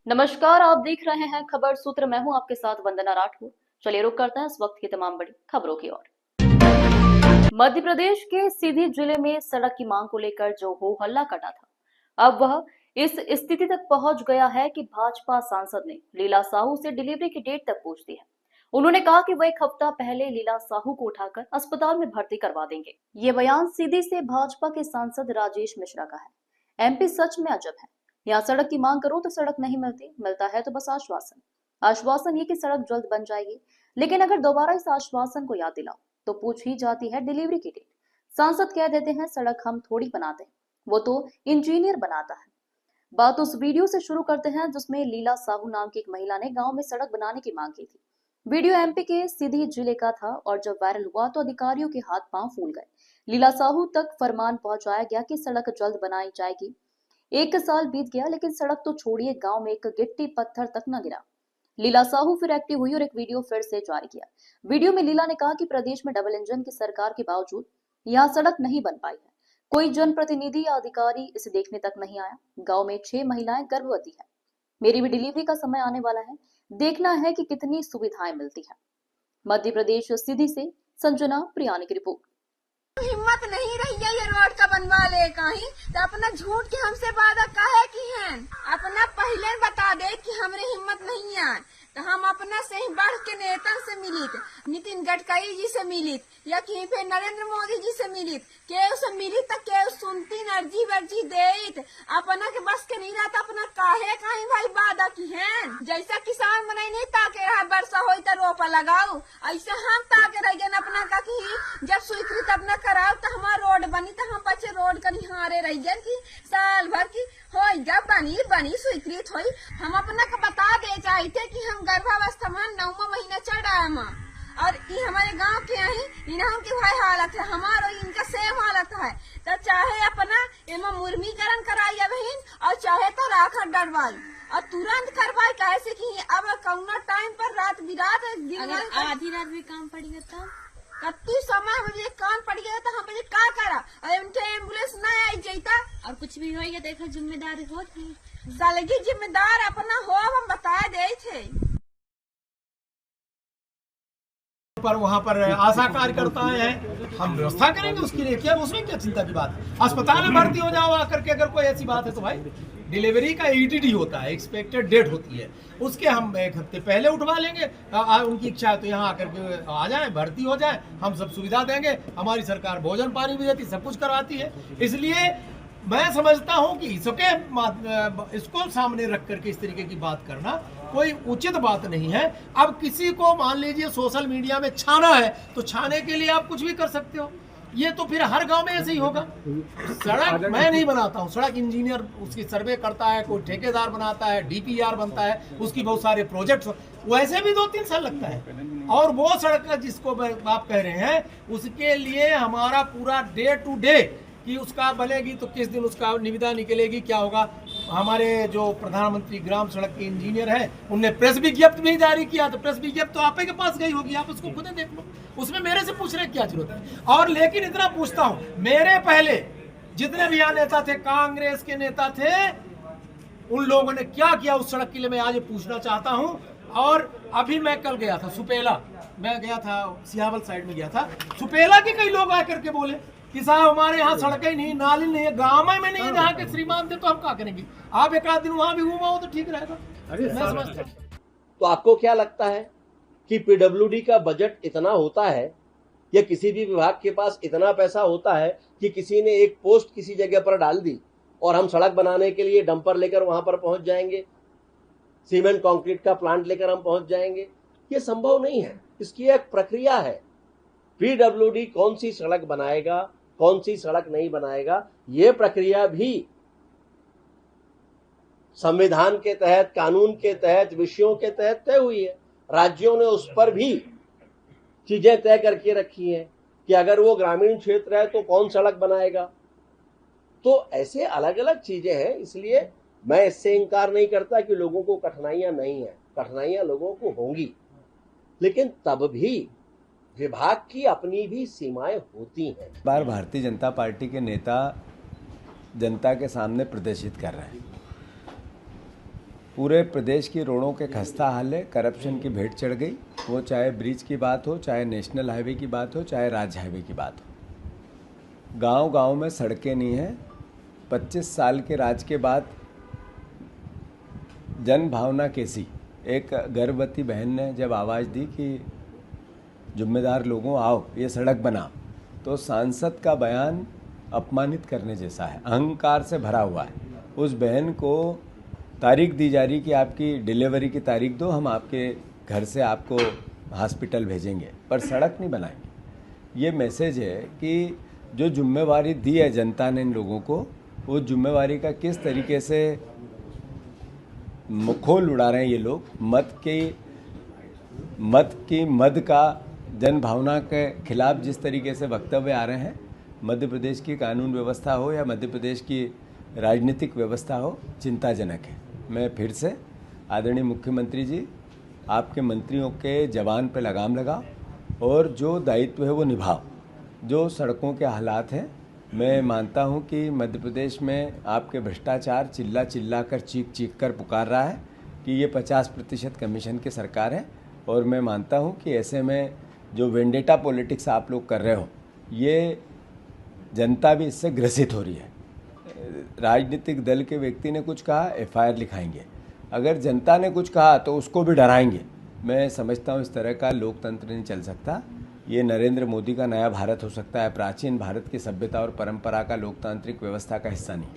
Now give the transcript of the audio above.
नमस्कार, आप देख रहे हैं खबर सूत्र। मैं हूं आपके साथ वंदना राठौर। चलिए रुक करते हैं इस वक्त की तमाम बड़ी खबरों की ओर। मध्य प्रदेश के सीधी जिले में सड़क की मांग को लेकर जो हो हल्ला कटा था, अब वह इस स्थिति तक पहुंच गया है कि भाजपा सांसद ने लीला साहू से डिलीवरी की डेट तक पूछ दी है। उन्होंने कहा कि वह एक हफ्ता पहले लीला साहू को उठाकर अस्पताल में भर्ती करवा देंगे। ये बयान सीधी से भाजपा के सांसद राजेश मिश्रा का है। एमपी सच में अजब है। यहाँ सड़क की मांग करो तो सड़क नहीं मिलती, मिलता है तो बस आश्वासन। आश्वासन ये कि सड़क जल्द बन जाएगी, लेकिन अगर दोबारा इस आश्वासन को याद दिलाओ तो पूछ ही जाती है डिलीवरी की डेट। सांसद कह देते हैं सड़क हम थोड़ी बनाते हैं, वो तो इंजीनियर बनाता है। बात उस वीडियो से शुरू करते हैं जिसमें लीला साहू नाम की एक महिला ने गांव में सड़क बनाने की मांग की थी। वीडियो एमपी के सीधी जिले का था और जब वायरल हुआ तो अधिकारियों के हाथ पांव फूल गए। लीला साहू तक फरमान पहुंचाया गया कि सड़क जल्द बनाई जाएगी। 1 साल बीत गया लेकिन सड़क तो छोड़िए, गांव में एक गिट्टी पत्थर तक न गिरा। लीला साहू फिर एक्टिव हुई और एक वीडियो फिर से जारी किया। वीडियो में लीला ने कहा कि प्रदेश में डबल इंजन की सरकार के बावजूद यहाँ सड़क नहीं बन पाई है। कोई जनप्रतिनिधि या अधिकारी इसे देखने तक नहीं आया। गांव में 6 महिलाएं गर्भवती है। मेरी भी डिलीवरी का समय आने वाला है, देखना है कि कितनी सुविधाएं मिलती है। मध्य प्रदेश सीधी से संजना प्रियानी की रिपोर्ट। हिम्मत नहीं रही है ये रोड का बनवा ले कहीं तो अपना झूठ के हमसे वादा काहे की है। अपना पहले बता दे कि हमरे हिम्मत नहीं है तो हम अपना से ही बढ़ के नेता से मिलित, नितिन गडकरी जी से मिलित या कहीं पे नरेंद्र मोदी जी से मिलित, केहू से मिलित तो केहू सुनती अर्जी वर्जी देत। अपना के बस के नहीं रहता, अपना काहे कहीं भाई वादा की है। जैसा किसान बनाई नहीं ताके रहा वर्षा हो तो रोपा लगाओ, ऐसे हम ताके रह गए अपना का कि जब स्वीकृत अपना कराओ तो हमारा रोड बनी तो हम बच्चे रोड का निहारे रह गए कि साल भर की हो जब बनी स्वीकृत हुई। हम अपना का बता दे चाहते कि हम गर्भावस्था में 9वां महीना चढ़ आए और ये हमारे गांव के यही इन्हों की भाई हालत है, हमारा इनका सेम हालत है। तो चाहे अपना इनमें मुर्मीकरण कराइए बहन और चाहे तो राखड़ डरवाई और तुरंत करवाई, कैसे कि अब कौना टाइम पर रात बिरात आधी रात भी काम पड़ी था कत्ती समय मुझे कान पड़ गया तो हम का करा और उनके एम्बुलेंस न आई जाता और कुछ भी होगा देखो जिम्मेदारी होती सालगी जिम्मेदार अपना हो हम बता दे थे। पर वहाँ पर आशा कार्यकर्ता है, हम व्यवस्था करेंगे उसके लिए। क्या उसमें क्या चिंता की बात है। अस्पताल में भर्ती हो जाओ आकर के, अगर कोई ऐसी बात है तो भाई डिलीवरी का ईटीडी होता है, एक्सपेक्टेड डेट होती है, उसके हम 1 हफ्ते पहले उठवा लेंगे। उनकी इच्छा है तो यहाँ आकर के आ जाए, भर्ती हो जाए, हम सब सुविधा देंगे। हमारी सरकार भोजन पानी भी देती, सब कुछ करवाती है। इसलिए मैं समझता हूँ कि इसको सामने रख करके इस तरीके की बात करना कोई उचित बात नहीं है। अब किसी को मान लीजिए सोशल मीडिया में छाना है तो छाने के लिए आप कुछ भी कर सकते हो। ये तो फिर हर गांव में ऐसे ही होगा। सड़क मैं नहीं बनाता हूँ, सड़क इंजीनियर उसकी सर्वे करता है, कोई ठेकेदार बनाता है, डीपीआर बनता है, उसकी बहुत सारे प्रोजेक्ट्स, वैसे भी 2-3 साल लगता है। और वो सड़क जिसको आप कह रहे हैं उसके लिए हमारा पूरा डे टू डे कि उसका बनेगी तो किस दिन उसका निविदा निकलेगी, क्या होगा। हमारे जो प्रधानमंत्री ग्राम सड़क के इंजीनियर हैं उनने प्रेस विज्ञप्ति भी जारी किया, तो प्रेस विज्ञप्ति तो आप ही के पास गई होगी, आप उसको खुद देख लो, उसमें मेरे से पूछने की क्या जरूरत है। और लेकिन इतना पूछता हूं, मेरे पहले जितने भी यहाँ नेता थे, कांग्रेस के नेता थे, उन लोगों ने क्या किया उस सड़क के लिए मैं आज पूछना चाहता हूँ। और अभी मैं कल गया था सुपेला, मैं गया था सियावल साइड में गया था, सुपेला के कई लोग आकर के बोले कि साहब हमारे यहाँ सड़कें नहीं, नाली नहीं है, गाँव में नहीं है जहाँ के श्रीमान थे, तो हम क्या करेंगे। आप एक आध दिन वहाँ भी घूमाओ तो ठीक रहेगा। मैं समझता हूं। तो आपको क्या लगता है कि पीडब्ल्यूडी का बजट इतना होता है या किसी भी विभाग के पास इतना पैसा होता है कि किसी ने एक पोस्ट किसी जगह पर डाल दी और हम सड़क बनाने के लिए डंपर लेकर वहां पर पहुंच जाएंगे, सीमेंट कंक्रीट का प्लांट लेकर हम पहुंच जाएंगे? ये संभव नहीं है। इसकी एक प्रक्रिया है। पीडब्ल्यूडी कौन सी सड़क बनाएगा, कौन सी सड़क नहीं बनाएगा, ये प्रक्रिया भी संविधान के तहत, कानून के तहत, विषयों के तहत तय हुई है। राज्यों ने उस पर भी चीजें तय करके रखी हैं कि अगर वो ग्रामीण क्षेत्र है तो कौन सड़क बनाएगा। तो ऐसे अलग अलग चीजें हैं। इसलिए मैं इससे इनकार नहीं करता कि लोगों को कठिनाइयां नहीं है, कठिनाइयां लोगों को होंगी, लेकिन तब भी विभाग की अपनी भी सीमाएं होती हैं। बार भारतीय जनता पार्टी के नेता जनता के सामने प्रदर्शित कर रहे हैं पूरे प्रदेश की रोडों के खस्ता हाल है, करप्शन की भेंट चढ़ गई। वो चाहे ब्रिज की बात हो, चाहे नेशनल हाईवे की बात हो, चाहे राज्य हाईवे की बात हो। गांव-गांव में सड़कें नहीं हैं। 25 साल के राज के बाद जन भावना कैसी? एक गर्भवती बहन ने जब आवाज़ दी कि जिम्मेदार लोगों आओ ये सड़क बनाओ, तो सांसद का बयान अपमानित करने जैसा है, अहंकार से भरा हुआ है। उस बहन को तारीख दी जा रही कि आपकी डिलीवरी की तारीख दो, हम आपके घर से आपको हॉस्पिटल भेजेंगे, पर सड़क नहीं बनाएंगे। ये मैसेज है कि जो जिम्मेवारी दी है जनता ने इन लोगों को, वो जिम्मेवारी का किस तरीके से मुखोल उड़ा रहे हैं ये लोग। मद का जन भावना के खिलाफ जिस तरीके से वक्तव्य आ रहे हैं, मध्य प्रदेश की कानून व्यवस्था हो या मध्य प्रदेश की राजनीतिक व्यवस्था हो, चिंताजनक है। मैं फिर से आदरणीय मुख्यमंत्री जी, आपके मंत्रियों के जवान पे लगाम लगाओ और जो दायित्व है वो निभाओ। जो सड़कों के हालात हैं, मैं मानता हूं कि मध्य प्रदेश में आपके भ्रष्टाचार चिल्ला कर चीख कर पुकार रहा है कि ये 50% कमीशन की सरकार है, और मैं मानता हूं कि ऐसे में जो वेंडेटा पॉलिटिक्स आप लोग कर रहे हो, ये जनता भी इससे ग्रसित हो रही है। राजनीतिक दल के व्यक्ति ने कुछ कहा, FIR लिखाएंगे। अगर जनता ने कुछ कहा तो उसको भी डराएंगे। मैं समझता हूँ इस तरह का लोकतंत्र नहीं चल सकता। ये नरेंद्र मोदी का नया भारत हो सकता है, प्राचीन भारत की सभ्यता और परंपरा का लोकतांत्रिक व्यवस्था का हिस्सा नहीं।